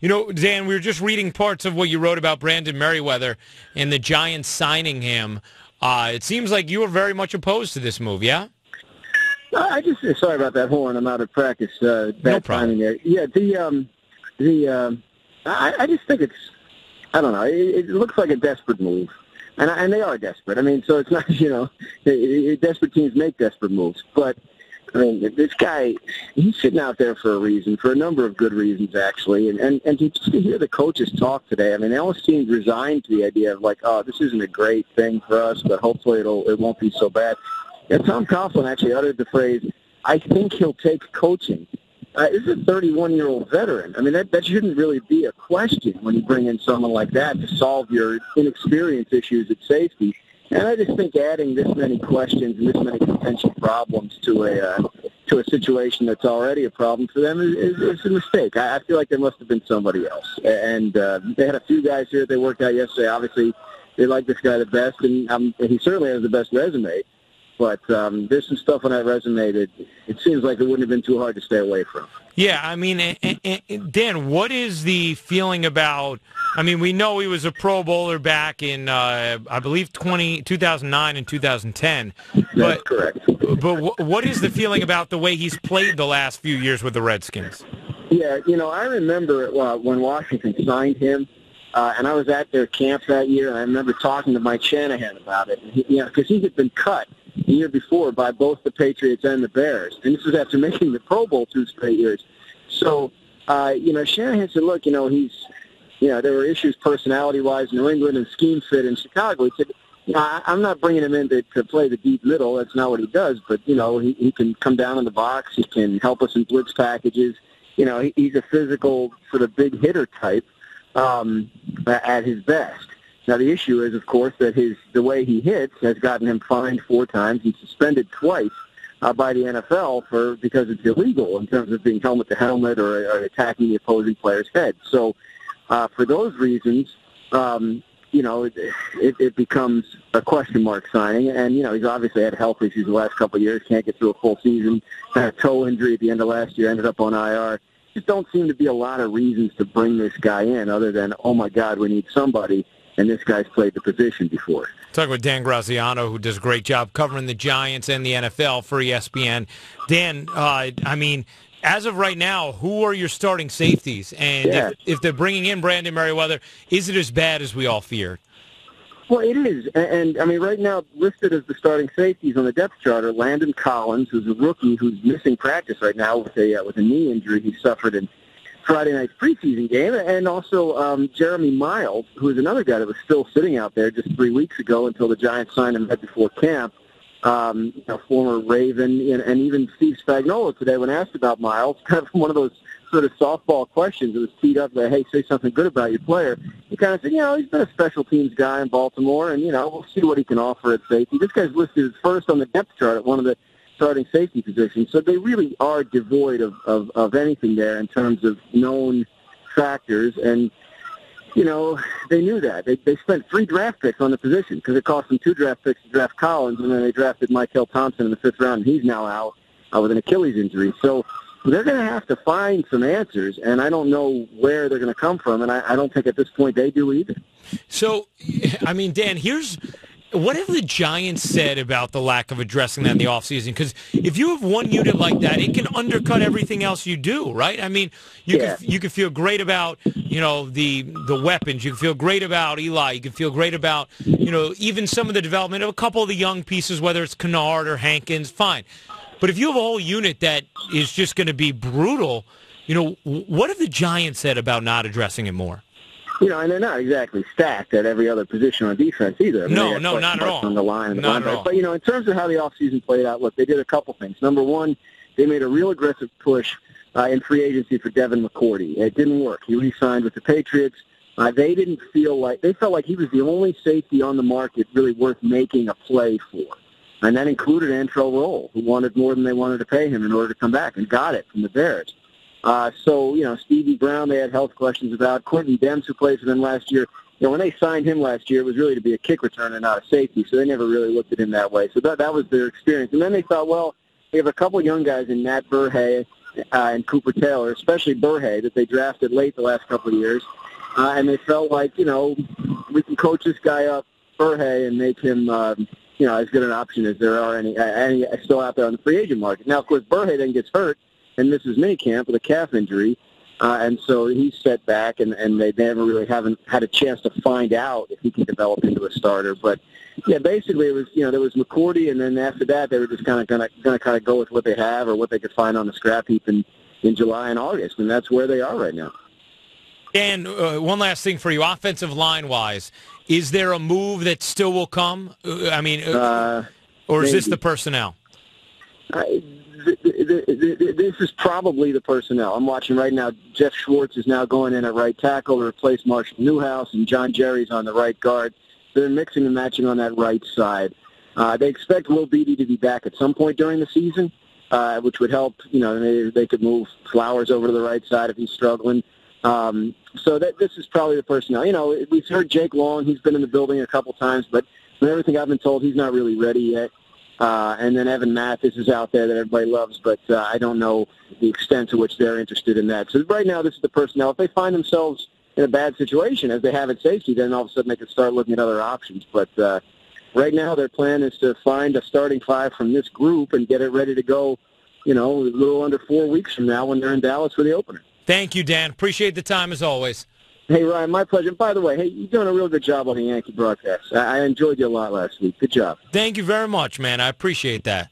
You know, Dan, we were just reading parts of what you wrote about Brandon Merriweather and the Giants signing him. It seems like you were very much opposed to this move, yeah? I just sorry about that horn. I'm out of practice. No problem. There. Yeah, I just think it's, I don't know. It looks like a desperate move, and they are desperate. I mean, so it's not, desperate teams make desperate moves. But I mean, this guy, he's sitting out there for a reason, for a number of good reasons actually. And to hear the coaches talk today, I mean, they almost seemed resigned to the idea of like, oh, this isn't a great thing for us, but hopefully it won't be so bad. Yeah, Tom Coughlin actually uttered the phrase, I think he'll take coaching. This is a 31-year-old veteran. I mean, that shouldn't really be a question when you bring in someone like that to solve your inexperience issues at safety. And I just think adding this many questions and this many potential problems to a situation that's already a problem for them is a mistake. I feel like there must have been somebody else. And they had a few guys here that they worked out yesterday. Obviously, they like this guy the best, and he certainly has the best resume. But there's some stuff on that resume that it seems like it wouldn't have been too hard to stay away from. Yeah, I mean, Dan, what is the feeling about, I mean, we know he was a Pro Bowler back in, I believe, 2009 and 2010. That's correct. But what is the feeling about the way he's played the last few years with the Redskins? Yeah, I remember when Washington signed him, and I was at their camp that year, and I remember talking to Mike Shanahan about it. Because he had been cut the year before by both the Patriots and the Bears. And this was after making the Pro Bowl 2 straight years. So, Shanahan said, look, there were issues personality-wise in New England and scheme fit in Chicago. He said, I'm not bringing him in to play the deep middle. That's not what he does. But, he can come down in the box. He can help us in blitz packages. He's a physical sort of big hitter type at his best. Now, the issue is, of course, that the way he hits has gotten him fined 4 times and suspended twice by the NFL because it's illegal in terms of being helmet to helmet or attacking the opposing player's head. So, for those reasons, it becomes a question mark signing. And he's obviously had health issues the last couple of years. Can't get through a full season. Had a toe injury at the end of last year. Ended up on IR. Just don't seem to be a lot of reasons to bring this guy in, other than, oh my God, we need somebody. And this guy's played the position before. Talking with Dan Graziano, who does a great job covering the Giants and the NFL for ESPN. Dan, I mean, as of right now, who are your starting safeties? And if they're bringing in Brandon Merriweather, is it as bad as we all feared? Well, it is. And I mean, right now, listed as the starting safeties on the depth chart are Landon Collins, who's a rookie who's missing practice right now with a knee injury he suffered in Friday night's preseason game, and also Jeremy Miles, who is another guy that was still sitting out there just 3 weeks ago until the Giants signed him right before camp, former Raven, and even Steve Spagnuolo today, when asked about Miles, kind of one of those sort of softball questions that was teed up that, hey, say something good about your player. He kind of said, he's been a special teams guy in Baltimore, and, we'll see what he can offer at safety. This guy's listed as first on the depth chart at one of the starting safety positions. So they really are devoid of anything there in terms of known factors. And, they knew that. They spent 3 draft picks on the position because it cost them 2 draft picks to draft Collins, and then they drafted Michael Thompson in the 5th round, and he's now out with an Achilles injury. So they're going to have to find some answers, and I don't know where they're going to come from, and I don't think at this point they do either. So, I mean, Dan, what have the Giants said about the lack of addressing that in the offseason? Because if you have one unit like that, it can undercut everything else you do, right? I mean, you can feel great about, the weapons. You can feel great about Eli. You can feel great about, even some of the development of a couple of the young pieces, whether it's Kennard or Hankins, fine. But if you have a whole unit that is just going to be brutal, what have the Giants said about not addressing it more? And they're not exactly stacked at every other position on defense either. I mean, no, not at all. On the line and not at all. But, in terms of how the offseason played out, look, they did a couple things. Number one, they made a real aggressive push in free agency for Devin McCourty. It didn't work. He re-signed with the Patriots. They felt like he was the only safety on the market really worth making a play for. And that included Antrell Roll, who wanted more than they wanted to pay him in order to come back, and got it from the Bears. Stevie Brown, they had health questions about. Quentin Demps, who played for them last year, when they signed him last year, it was really to be a kick returner, not a safety, so they never really looked at him that way. So that was their experience. And then they thought, well, they have a couple young guys in Matt Burhay and Cooper Taylor, especially Burhay, that they drafted late the last couple of years. And they felt like, we can coach this guy up, Burhay, and make him, as good an option as there are any still out there on the free agent market. Now, of course, Burhay then gets hurt and misses minicamp with a calf injury. And so he's set back, and they never haven't had a chance to find out if he can develop into a starter. But, yeah, basically it was, there was McCourty, and then after that they were just going to go with what they have or what they could find on the scrap heap in July and August, and that's where they are right now. And one last thing for you, offensive line-wise, is there a move that still will come? Or is this the personnel? This is probably the personnel. I'm watching right now. Jeff Schwartz is now going in at right tackle to replace Marshall Newhouse, and John Jerry's on the right guard. They're mixing and matching on that right side. They expect Will Beatty to be back at some point during the season, which would help. They could move Flowers over to the right side if he's struggling. So this is probably the personnel. We've heard Jake Long. He's been in the building a couple times, but from everything I've been told, he's not really ready yet. And then Evan Mathis is out there that everybody loves, but I don't know the extent to which they're interested in that. So right now, this is the personnel. If they find themselves in a bad situation, as they have at safety, then all of a sudden they can start looking at other options. But right now, their plan is to find a starting five from this group and get it ready to go, a little under 4 weeks from now when they're in Dallas for the opener. Thank you, Dan. Appreciate the time as always. Hey, Ryan, my pleasure. And by the way, hey, you're doing a real good job on the Yankee broadcast. I enjoyed you a lot last week. Good job. Thank you very much, man. I appreciate that.